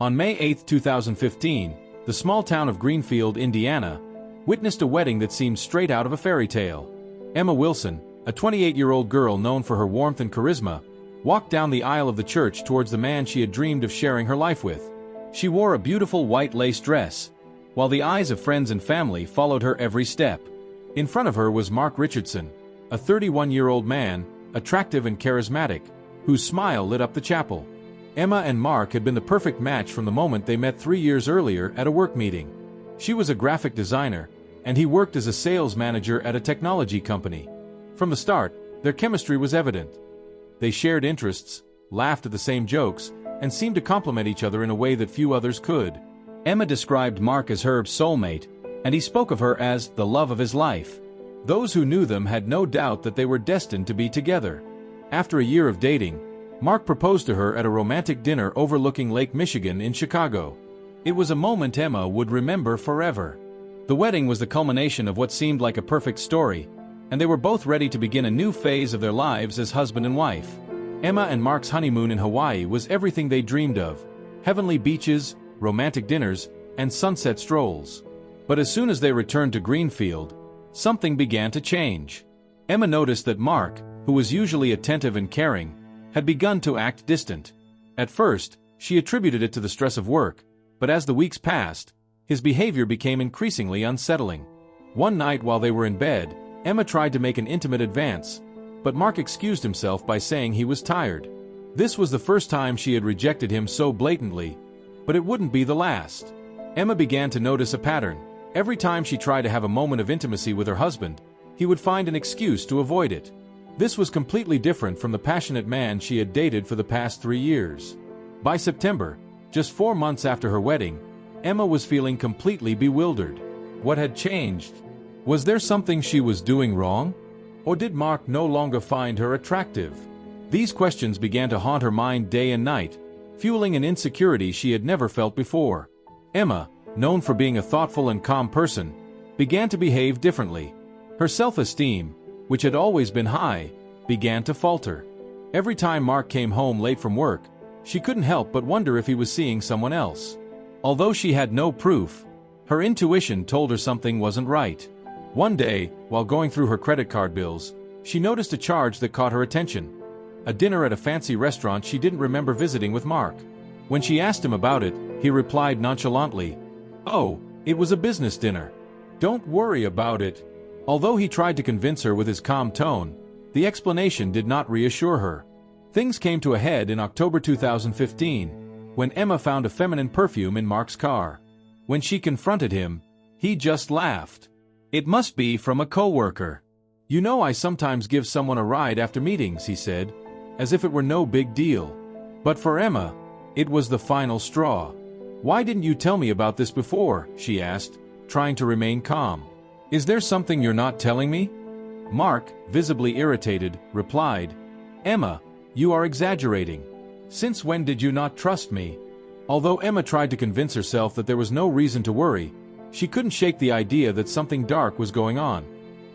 On May 8, 2015, the small town of Greenfield, Indiana, witnessed a wedding that seemed straight out of a fairy tale. Emma Wilson, a 28-year-old girl known for her warmth and charisma, walked down the aisle of the church towards the man she had dreamed of sharing her life with. She wore a beautiful white lace dress, while the eyes of friends and family followed her every step. In front of her was Mark Richardson, a 31-year-old man, attractive and charismatic, whose smile lit up the chapel. Emma and Mark had been the perfect match from the moment they met 3 years earlier at a work meeting. She was a graphic designer, and he worked as a sales manager at a technology company. From the start, their chemistry was evident. They shared interests, laughed at the same jokes, and seemed to complement each other in a way that few others could. Emma described Mark as her soulmate, and he spoke of her as the love of his life. Those who knew them had no doubt that they were destined to be together. After a year of dating, Mark proposed to her at a romantic dinner overlooking Lake Michigan in Chicago. It was a moment Emma would remember forever. The wedding was the culmination of what seemed like a perfect story, and they were both ready to begin a new phase of their lives as husband and wife. Emma and Mark's honeymoon in Hawaii was everything they dreamed of: heavenly beaches, romantic dinners, and sunset strolls. But as soon as they returned to Greenfield, something began to change. Emma noticed that Mark, who was usually attentive and caring, had begun to act distant. At first, she attributed it to the stress of work, but as the weeks passed, his behavior became increasingly unsettling. One night while they were in bed, Emma tried to make an intimate advance, but Mark excused himself by saying he was tired. This was the first time she had rejected him so blatantly, but it wouldn't be the last. Emma began to notice a pattern. Every time she tried to have a moment of intimacy with her husband, he would find an excuse to avoid it. This was completely different from the passionate man she had dated for the past 3 years. By September, just 4 months after her wedding, Emma was feeling completely bewildered. What had changed? Was there something she was doing wrong? Or did Mark no longer find her attractive? These questions began to haunt her mind day and night, fueling an insecurity she had never felt before. Emma, known for being a thoughtful and calm person, began to behave differently. Her self-esteem, which had always been high, began to falter. Every time Mark came home late from work, she couldn't help but wonder if he was seeing someone else. Although she had no proof, her intuition told her something wasn't right. One day, while going through her credit card bills, she noticed a charge that caught her attention: a dinner at a fancy restaurant she didn't remember visiting with Mark. When she asked him about it, he replied nonchalantly, "Oh, it was a business dinner. Don't worry about it." Although he tried to convince her with his calm tone, the explanation did not reassure her. Things came to a head in October 2015, when Emma found a feminine perfume in Mark's car. When she confronted him, he just laughed. "It must be from a coworker. You know, I sometimes give someone a ride after meetings," he said, as if it were no big deal. But for Emma, it was the final straw. "Why didn't you tell me about this before?" she asked, trying to remain calm. "Is there something you're not telling me?" Mark, visibly irritated, replied, "Emma, you are exaggerating. Since when did you not trust me?" Although Emma tried to convince herself that there was no reason to worry, she couldn't shake the idea that something dark was going on.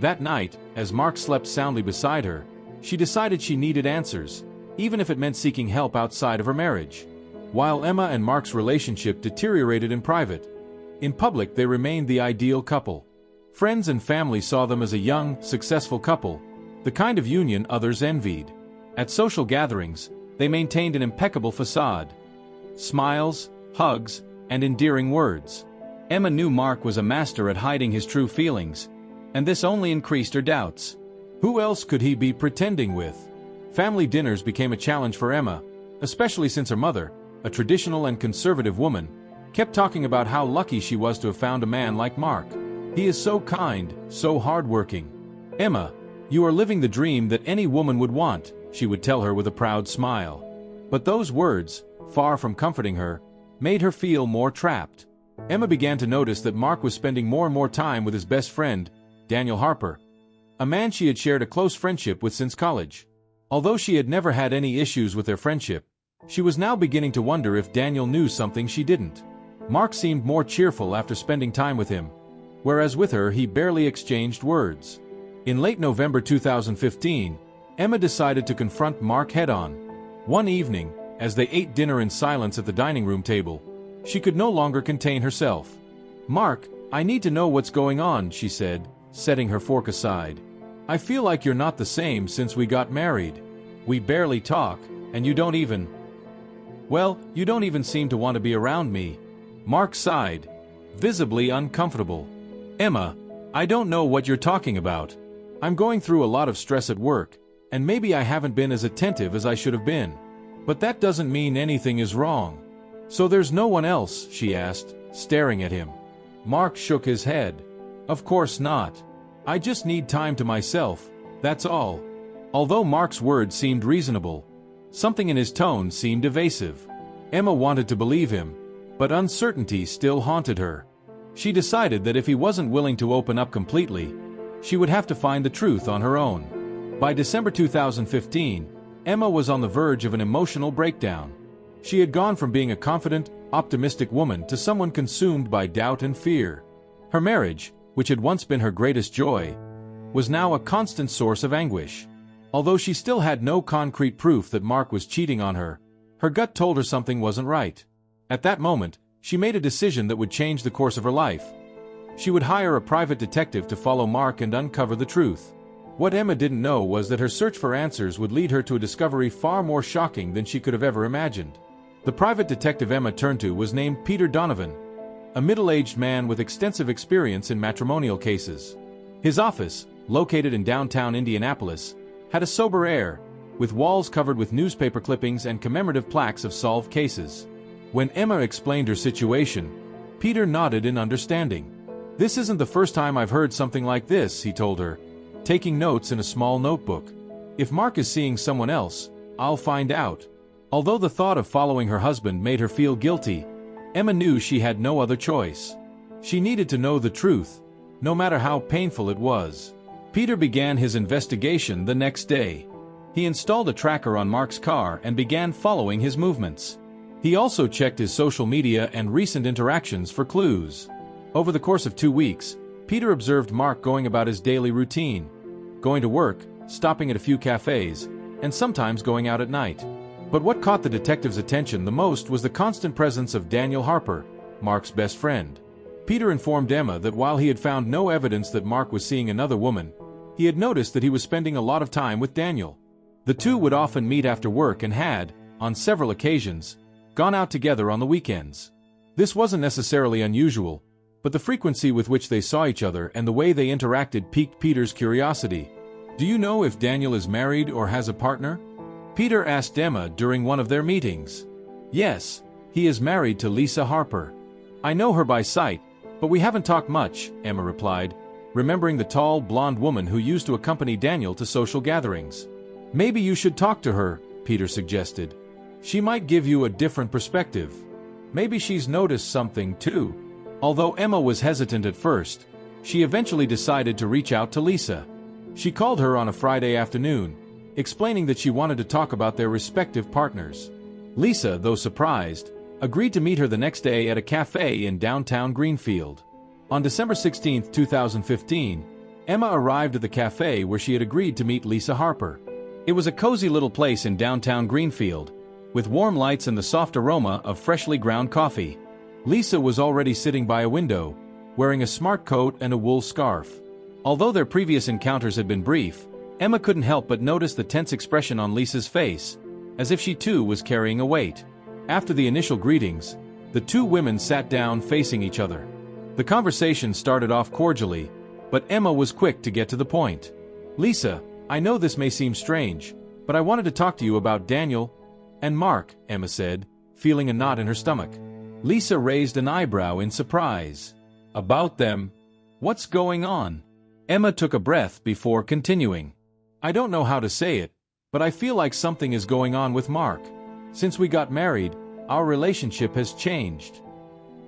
That night, as Mark slept soundly beside her, she decided she needed answers, even if it meant seeking help outside of her marriage. While Emma and Mark's relationship deteriorated in private, in public they remained the ideal couple. Friends and family saw them as a young, successful couple, the kind of union others envied. At social gatherings, they maintained an impeccable facade: smiles, hugs, and endearing words. Emma knew Mark was a master at hiding his true feelings, and this only increased her doubts. Who else could he be pretending with? Family dinners became a challenge for Emma, especially since her mother, a traditional and conservative woman, kept talking about how lucky she was to have found a man like Mark. "He is so kind, so hardworking. Emma, you are living the dream that any woman would want," she would tell her with a proud smile. But those words, far from comforting her, made her feel more trapped. Emma began to notice that Mark was spending more and more time with his best friend, Daniel Harper, a man she had shared a close friendship with since college. Although she had never had any issues with their friendship, she was now beginning to wonder if Daniel knew something she didn't. Mark seemed more cheerful after spending time with him, whereas with her he barely exchanged words. In late November 2015, Emma decided to confront Mark head-on. One evening, as they ate dinner in silence at the dining room table, She could no longer contain herself. "Mark, I need to know what's going on," she said, setting her fork aside. "I feel like you're not the same since we got married. We barely talk, and you don't even seem to want to be around me." Mark sighed, visibly uncomfortable. "Emma, I don't know what you're talking about. I'm going through a lot of stress at work, and maybe I haven't been as attentive as I should have been. But that doesn't mean anything is wrong." "So there's no one else?" she asked, staring at him. Mark shook his head. "Of course not. I just need time to myself, that's all." Although Mark's words seemed reasonable, something in his tone seemed evasive. Emma wanted to believe him, but uncertainty still haunted her. She decided that if he wasn't willing to open up completely, she would have to find the truth on her own. By December 2015, Emma was on the verge of an emotional breakdown. She had gone from being a confident, optimistic woman to someone consumed by doubt and fear. Her marriage, which had once been her greatest joy, was now a constant source of anguish. Although she still had no concrete proof that Mark was cheating on her, her gut told her something wasn't right. At that moment, she made a decision that would change the course of her life. She would hire a private detective to follow Mark and uncover the truth. What Emma didn't know was that her search for answers would lead her to a discovery far more shocking than she could have ever imagined. The private detective Emma turned to was named Peter Donovan, a middle-aged man with extensive experience in matrimonial cases. His office, located in downtown Indianapolis, had a sober air, with walls covered with newspaper clippings and commemorative plaques of solved cases. When Emma explained her situation, Peter nodded in understanding. "This isn't the first time I've heard something like this," he told her, taking notes in a small notebook. "If Mark is seeing someone else, I'll find out." Although the thought of following her husband made her feel guilty, Emma knew she had no other choice. She needed to know the truth, no matter how painful it was. Peter began his investigation the next day. He installed a tracker on Mark's car and began following his movements. He also checked his social media and recent interactions for clues. Over the course of 2 weeks, Peter observed Mark going about his daily routine, going to work, stopping at a few cafes, and sometimes going out at night. But what caught the detective's attention the most was the constant presence of Daniel Harper, Mark's best friend. Peter informed Emma that while he had found no evidence that Mark was seeing another woman, he had noticed that he was spending a lot of time with Daniel. The two would often meet after work and had, on several occasions, gone out together on the weekends. This wasn't necessarily unusual, but the frequency with which they saw each other and the way they interacted piqued Peter's curiosity. "Do you know if Daniel is married or has a partner?" Peter asked Emma during one of their meetings. "Yes, he is married to Lisa Harper. I know her by sight, but we haven't talked much," Emma replied, remembering the tall, blonde woman who used to accompany Daniel to social gatherings. "Maybe you should talk to her," Peter suggested. "She might give you a different perspective. Maybe she's noticed something too." Although Emma was hesitant at first, she eventually decided to reach out to Lisa. She called her on a Friday afternoon, explaining that she wanted to talk about their respective partners. Lisa, though surprised, agreed to meet her the next day at a cafe in downtown Greenfield. On December 16, 2015, Emma arrived at the cafe where she had agreed to meet Lisa Harper. It was a cozy little place in downtown Greenfield, with warm lights and the soft aroma of freshly ground coffee. Lisa was already sitting by a window, wearing a smart coat and a wool scarf. Although their previous encounters had been brief, Emma couldn't help but notice the tense expression on Lisa's face, as if she too was carrying a weight. After the initial greetings, the two women sat down facing each other. The conversation started off cordially, but Emma was quick to get to the point. "Lisa, I know this may seem strange, but I wanted to talk to you about Daniel and Mark," Emma said, feeling a knot in her stomach. Lisa raised an eyebrow in surprise. "About them? What's going on?" Emma took a breath before continuing. "I don't know how to say it, but I feel like something is going on with Mark. Since we got married, our relationship has changed.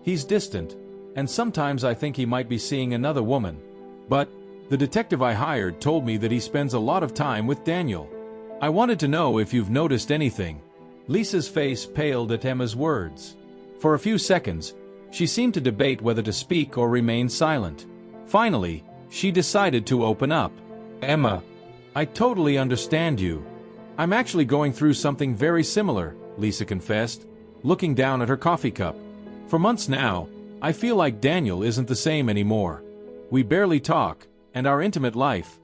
He's distant, and sometimes I think he might be seeing another woman. But the detective I hired told me that he spends a lot of time with Daniel. I wanted to know if you've noticed anything." Lisa's face paled at Emma's words. For a few seconds, she seemed to debate whether to speak or remain silent. Finally, she decided to open up. "Emma, I totally understand you. I'm actually going through something very similar," Lisa confessed, looking down at her coffee cup. For months now, I feel like Daniel isn't the same anymore. We barely talk, and our intimate life,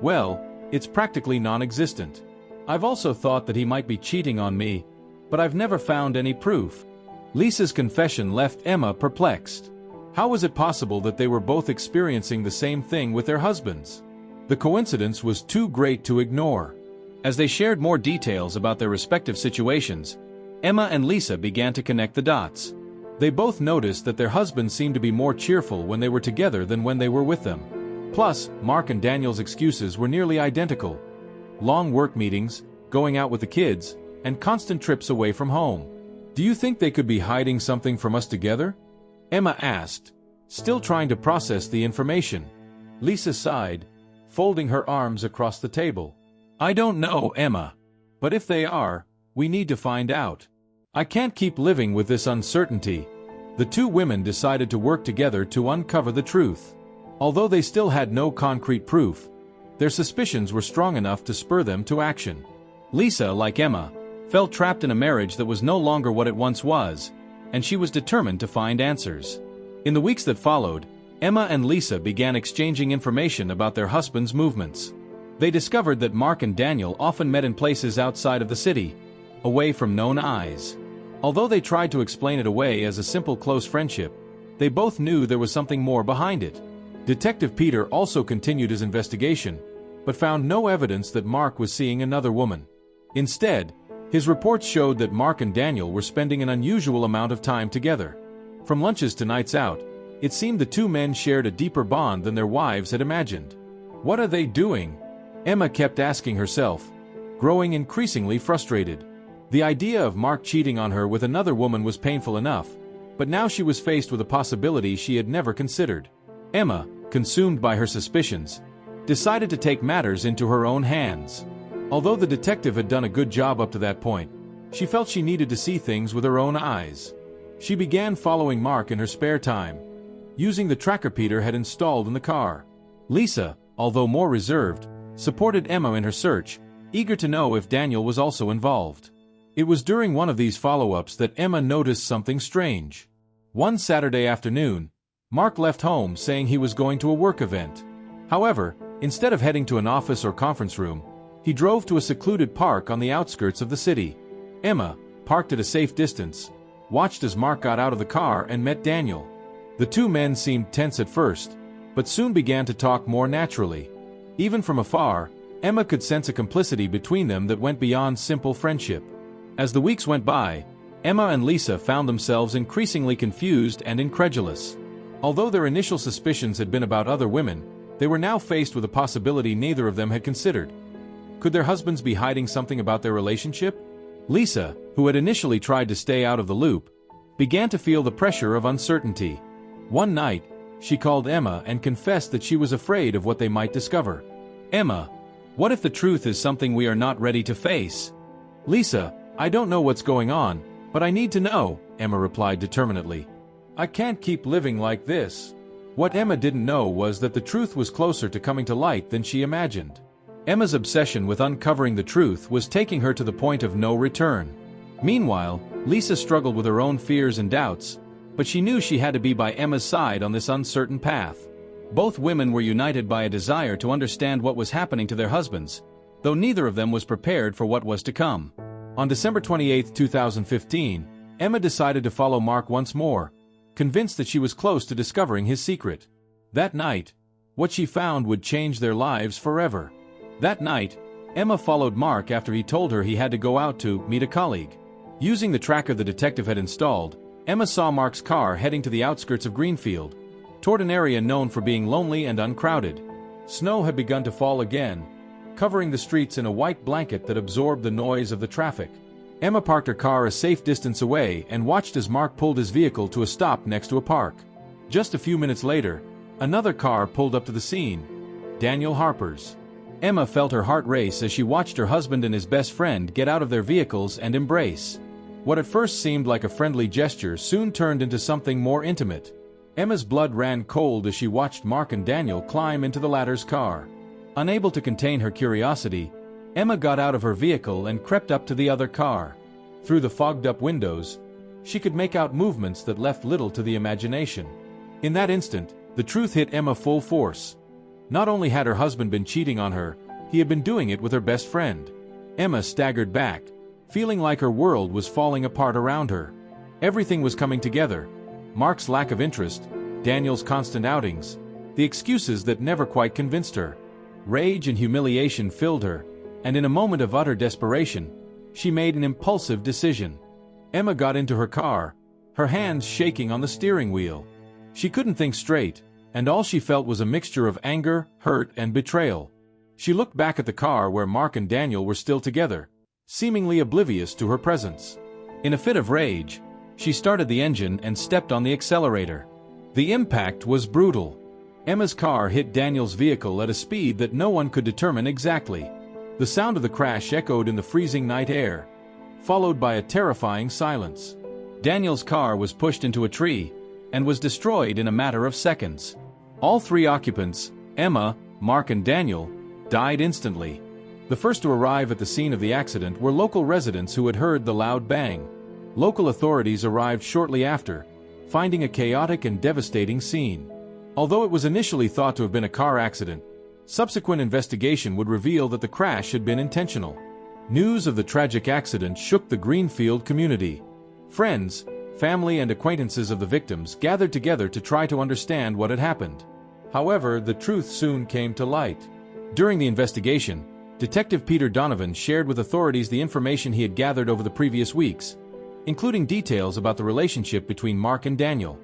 well, it's practically non-existent. I've also thought that he might be cheating on me, but I've never found any proof." Lisa's confession left Emma perplexed. How was it possible that they were both experiencing the same thing with their husbands? The coincidence was too great to ignore. As they shared more details about their respective situations, Emma and Lisa began to connect the dots. They both noticed that their husbands seemed to be more cheerful when they were together than when they were with them. Plus, Mark and Daniel's excuses were nearly identical. Long work meetings, going out with the kids, and constant trips away from home. "Do you think they could be hiding something from us together?" Emma asked, still trying to process the information. Lisa sighed, folding her arms across the table. "I don't know, Emma. But if they are, we need to find out. I can't keep living with this uncertainty." The two women decided to work together to uncover the truth. Although they still had no concrete proof, their suspicions were strong enough to spur them to action. Lisa, like Emma, felt trapped in a marriage that was no longer what it once was, and she was determined to find answers. In the weeks that followed, Emma and Lisa began exchanging information about their husbands' movements. They discovered that Mark and Daniel often met in places outside of the city, away from known eyes. Although they tried to explain it away as a simple close friendship, they both knew there was something more behind it. Detective Peter also continued his investigation, but found no evidence that Mark was seeing another woman. Instead, his reports showed that Mark and Daniel were spending an unusual amount of time together. From lunches to nights out, it seemed the two men shared a deeper bond than their wives had imagined. "What are they doing?" Emma kept asking herself, growing increasingly frustrated. The idea of Mark cheating on her with another woman was painful enough, but now she was faced with a possibility she had never considered. Emma, consumed by her suspicions, decided to take matters into her own hands. Although the detective had done a good job up to that point, she felt she needed to see things with her own eyes. She began following Mark in her spare time, using the tracker Peter had installed in the car. Lisa, although more reserved, supported Emma in her search, eager to know if Daniel was also involved. It was during one of these follow-ups that Emma noticed something strange. One Saturday afternoon, Mark left home saying he was going to a work event. However, instead of heading to an office or conference room, he drove to a secluded park on the outskirts of the city. Emma, parked at a safe distance, watched as Mark got out of the car and met Daniel. The two men seemed tense at first, but soon began to talk more naturally. Even from afar, Emma could sense a complicity between them that went beyond simple friendship. As the weeks went by, Emma and Lisa found themselves increasingly confused and incredulous. Although their initial suspicions had been about other women, they were now faced with a possibility neither of them had considered. Could their husbands be hiding something about their relationship? Lisa, who had initially tried to stay out of the loop, began to feel the pressure of uncertainty. One night, she called Emma and confessed that she was afraid of what they might discover. "Emma, what if the truth is something we are not ready to face?" "Lisa, I don't know what's going on, but I need to know," Emma replied determinedly. "I can't keep living like this." What Emma didn't know was that the truth was closer to coming to light than she imagined. Emma's obsession with uncovering the truth was taking her to the point of no return. Meanwhile, Lisa struggled with her own fears and doubts, but she knew she had to be by Emma's side on this uncertain path. Both women were united by a desire to understand what was happening to their husbands, though neither of them was prepared for what was to come. On December 28, 2015, Emma decided to follow Mark once more, convinced that she was close to discovering his secret. That night, what she found would change their lives forever. That night, Emma followed Mark after he told her he had to go out to meet a colleague. Using the tracker the detective had installed, Emma saw Mark's car heading to the outskirts of Greenfield, toward an area known for being lonely and uncrowded. Snow had begun to fall again, covering the streets in a white blanket that absorbed the noise of the traffic. Emma parked her car a safe distance away and watched as Mark pulled his vehicle to a stop next to a park. Just a few minutes later, another car pulled up to the scene, Daniel Harper's. Emma felt her heart race as she watched her husband and his best friend get out of their vehicles and embrace. What at first seemed like a friendly gesture soon turned into something more intimate. Emma's blood ran cold as she watched Mark and Daniel climb into the latter's car. Unable to contain her curiosity, Emma got out of her vehicle and crept up to the other car. Through the fogged-up windows, she could make out movements that left little to the imagination. In that instant, the truth hit Emma full force. Not only had her husband been cheating on her, he had been doing it with her best friend. Emma staggered back, feeling like her world was falling apart around her. Everything was coming together. Mark's lack of interest, Daniel's constant outings, the excuses that never quite convinced her. Rage and humiliation filled her, and in a moment of utter desperation, she made an impulsive decision. Emma got into her car, her hands shaking on the steering wheel. She couldn't think straight, and all she felt was a mixture of anger, hurt, and betrayal. She looked back at the car where Mark and Daniel were still together, seemingly oblivious to her presence. In a fit of rage, she started the engine and stepped on the accelerator. The impact was brutal. Emma's car hit Daniel's vehicle at a speed that no one could determine exactly. The sound of the crash echoed in the freezing night air, followed by a terrifying silence. Daniel's car was pushed into a tree and was destroyed in a matter of seconds. All three occupants, Emma, Mark, and Daniel, died instantly. The first to arrive at the scene of the accident were local residents who had heard the loud bang. Local authorities arrived shortly after, finding a chaotic and devastating scene. Although it was initially thought to have been a car accident, subsequent investigation would reveal that the crash had been intentional. News of the tragic accident shook the Greenfield community. Friends, family, and acquaintances of the victims gathered together to try to understand what had happened. However, the truth soon came to light. During the investigation, Detective Peter Donovan shared with authorities the information he had gathered over the previous weeks, including details about the relationship between Mark and Daniel.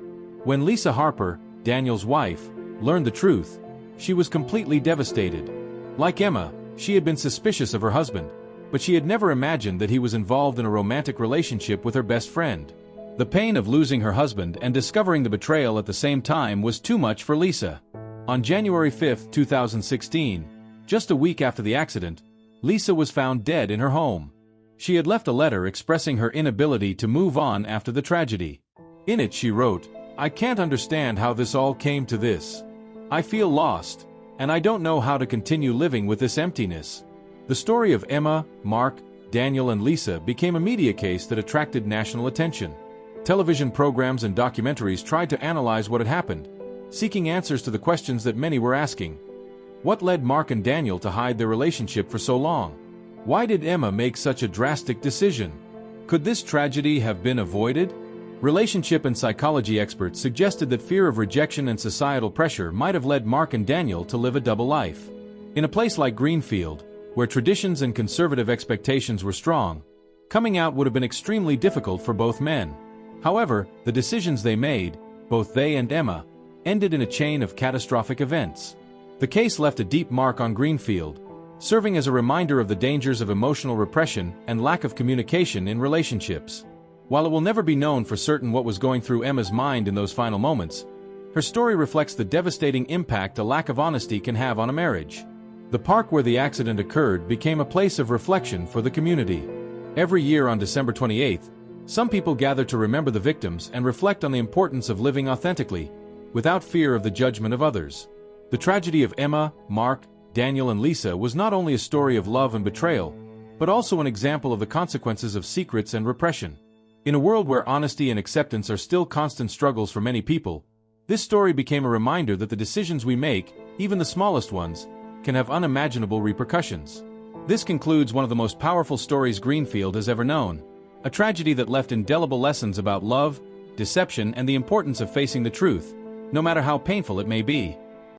When Lisa Harper, Daniel's wife, learned the truth, she was completely devastated. Like Emma, she had been suspicious of her husband, but she had never imagined that he was involved in a romantic relationship with her best friend. The pain of losing her husband and discovering the betrayal at the same time was too much for Lisa. On January 5, 2016, just a week after the accident, Lisa was found dead in her home. She had left a letter expressing her inability to move on after the tragedy. In it she wrote, "I can't understand how this all came to this. I feel lost, and I don't know how to continue living with this emptiness." The story of Emma, Mark, Daniel, and Lisa became a media case that attracted national attention. Television programs and documentaries tried to analyze what had happened, seeking answers to the questions that many were asking. What led Mark and Daniel to hide their relationship for so long? Why did Emma make such a drastic decision? Could this tragedy have been avoided? Relationship and psychology experts suggested that fear of rejection and societal pressure might have led Mark and Daniel to live a double life. In a place like Greenfield, where traditions and conservative expectations were strong, coming out would have been extremely difficult for both men. However, the decisions they made, both they and Emma, ended in a chain of catastrophic events. The case left a deep mark on Greenfield, serving as a reminder of the dangers of emotional repression and lack of communication in relationships. While it will never be known for certain what was going through Emma's mind in those final moments, her story reflects the devastating impact a lack of honesty can have on a marriage. The park where the accident occurred became a place of reflection for the community. Every year on December 28th, some people gather to remember the victims and reflect on the importance of living authentically, without fear of the judgment of others. The tragedy of Emma, Mark, Daniel, and Lisa was not only a story of love and betrayal, but also an example of the consequences of secrets and repression. In a world where honesty and acceptance are still constant struggles for many people, this story became a reminder that the decisions we make, even the smallest ones, can have unimaginable repercussions. This concludes one of the most powerful stories Greenfield has ever known, a tragedy that left indelible lessons about love, deception, and the importance of facing the truth, no matter how painful it may be.